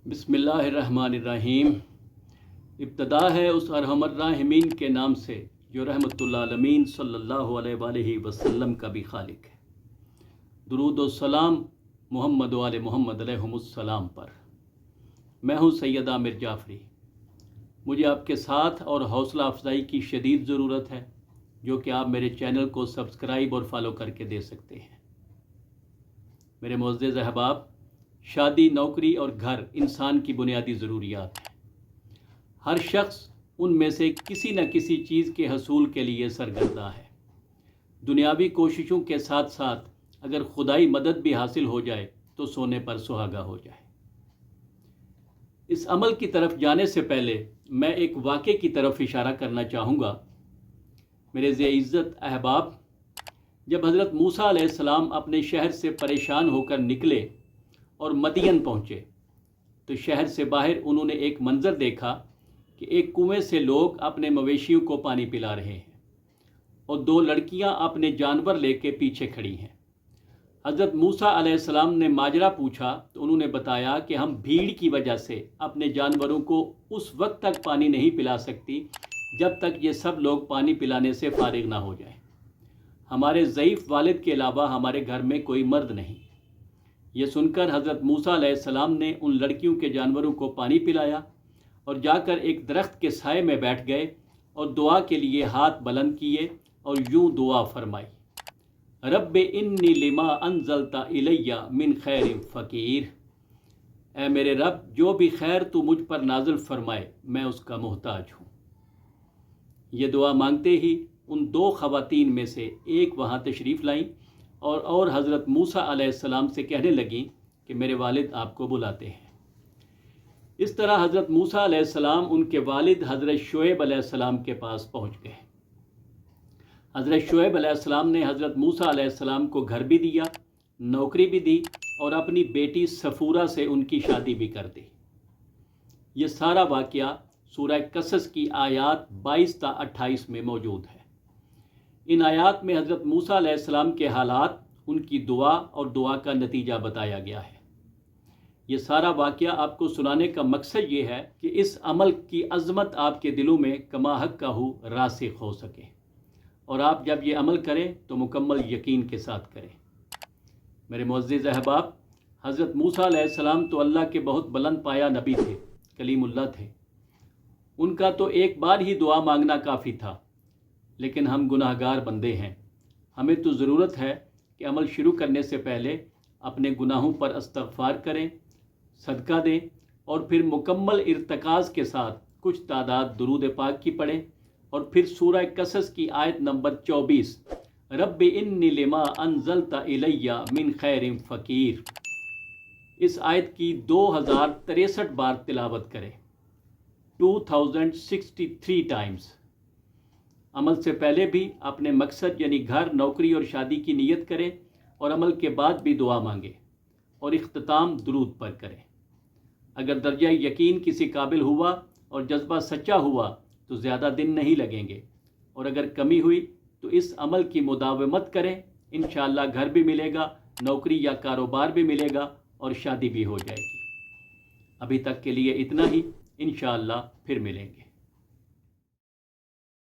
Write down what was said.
بسم اللہ الرحمن الرحیم۔ ابتدا ہے اس ارحم الراحمین کے نام سے جو رحمت العالمین صلی اللہ علیہ وآلہ وسلم کا بھی خالق ہے۔ درود و سلام محمد و آل محمد علیہم السلام پر۔ میں ہوں سید عامر جعفری۔ مجھے آپ کے ساتھ اور حوصلہ افزائی کی شدید ضرورت ہے، جو کہ آپ میرے چینل کو سبسکرائب اور فالو کر کے دے سکتے ہیں۔ میرے معزز احباب، شادی، نوکری اور گھر انسان کی بنیادی ضروریات ہیں۔ ہر شخص ان میں سے کسی نہ کسی چیز کے حصول کے لیے سرگرداں ہے۔ دنیاوی کوششوں کے ساتھ ساتھ اگر خدائی مدد بھی حاصل ہو جائے تو سونے پر سہاگا ہو جائے۔ اس عمل کی طرف جانے سے پہلے میں ایک واقعے کی طرف اشارہ کرنا چاہوں گا۔ میرے ذی عزت احباب، جب حضرت موسیٰ علیہ السلام اپنے شہر سے پریشان ہو کر نکلے اور مدین پہنچے تو شہر سے باہر انہوں نے ایک منظر دیکھا کہ ایک کنویں سے لوگ اپنے مویشیوں کو پانی پلا رہے ہیں اور دو لڑکیاں اپنے جانور لے کے پیچھے کھڑی ہیں۔ حضرت موسیٰ علیہ السلام نے ماجرا پوچھا تو انہوں نے بتایا کہ ہم بھیڑ کی وجہ سے اپنے جانوروں کو اس وقت تک پانی نہیں پلا سکتی جب تک یہ سب لوگ پانی پلانے سے فارغ نہ ہو جائیں۔ ہمارے ضعیف والد کے علاوہ ہمارے گھر میں کوئی مرد نہیں۔ یہ سن کر حضرت موسیٰ علیہ السلام نے ان لڑکیوں کے جانوروں کو پانی پلایا اور جا کر ایک درخت کے سائے میں بیٹھ گئے اور دعا کے لیے ہاتھ بلند کیے اور یوں دعا فرمائی: رب انی لما انزلت الی من خیر فقیر۔ اے میرے رب، جو بھی خیر تو مجھ پر نازل فرمائے میں اس کا محتاج ہوں۔ یہ دعا مانگتے ہی ان دو خواتین میں سے ایک وہاں تشریف لائیں اور حضرت موسیٰ علیہ السلام سے کہنے لگیں کہ میرے والد آپ کو بلاتے ہیں۔ اس طرح حضرت موسیٰ علیہ السلام ان کے والد حضرت شعیب علیہ السلام کے پاس پہنچ گئے۔ حضرت شعیب علیہ السلام نے حضرت موسیٰ علیہ السلام کو گھر بھی دیا، نوکری بھی دی اور اپنی بیٹی صفورہ سے ان کی شادی بھی کر دی۔ یہ سارا واقعہ سورہ قصص کی آیات 22 تا 28 میں موجود ہے۔ ان آیات میں حضرت موسیٰ علیہ السلام کے حالات، ان کی دعا اور دعا کا نتیجہ بتایا گیا ہے۔ یہ سارا واقعہ آپ کو سنانے کا مقصد یہ ہے کہ اس عمل کی عظمت آپ کے دلوں میں کما حق کا راسخ ہو سکے، اور آپ جب یہ عمل کریں تو مکمل یقین کے ساتھ کریں۔ میرے معزز احباب، حضرت موسیٰ علیہ السلام تو اللہ کے بہت بلند پایہ نبی تھے، کلیم اللہ تھے۔ ان کا تو ایک بار ہی دعا مانگنا کافی تھا، لیکن ہم گناہ گار بندے ہیں۔ ہمیں تو ضرورت ہے کہ عمل شروع کرنے سے پہلے اپنے گناہوں پر استغفار کریں، صدقہ دیں اور پھر مکمل ارتکاز کے ساتھ کچھ تعداد درود پاک کی پڑھیں، اور پھر سورہ قصص کی آیت نمبر 24 رب انی لما انزلت الی من خیر فقیر، اس آیت کی 2063 بار تلاوت کریں، 2063 ٹائمز۔ عمل سے پہلے بھی اپنے مقصد یعنی گھر، نوکری اور شادی کی نیت کریں، اور عمل کے بعد بھی دعا مانگیں اور اختتام درود پر کریں۔ اگر درجہ یقین کسی قابل ہوا اور جذبہ سچا ہوا تو زیادہ دن نہیں لگیں گے، اور اگر کمی ہوئی تو اس عمل کی مداومت کریں، انشاءاللہ گھر بھی ملے گا، نوکری یا کاروبار بھی ملے گا اور شادی بھی ہو جائے گی۔ ابھی تک کے لیے اتنا ہی، انشاءاللہ پھر ملیں گے۔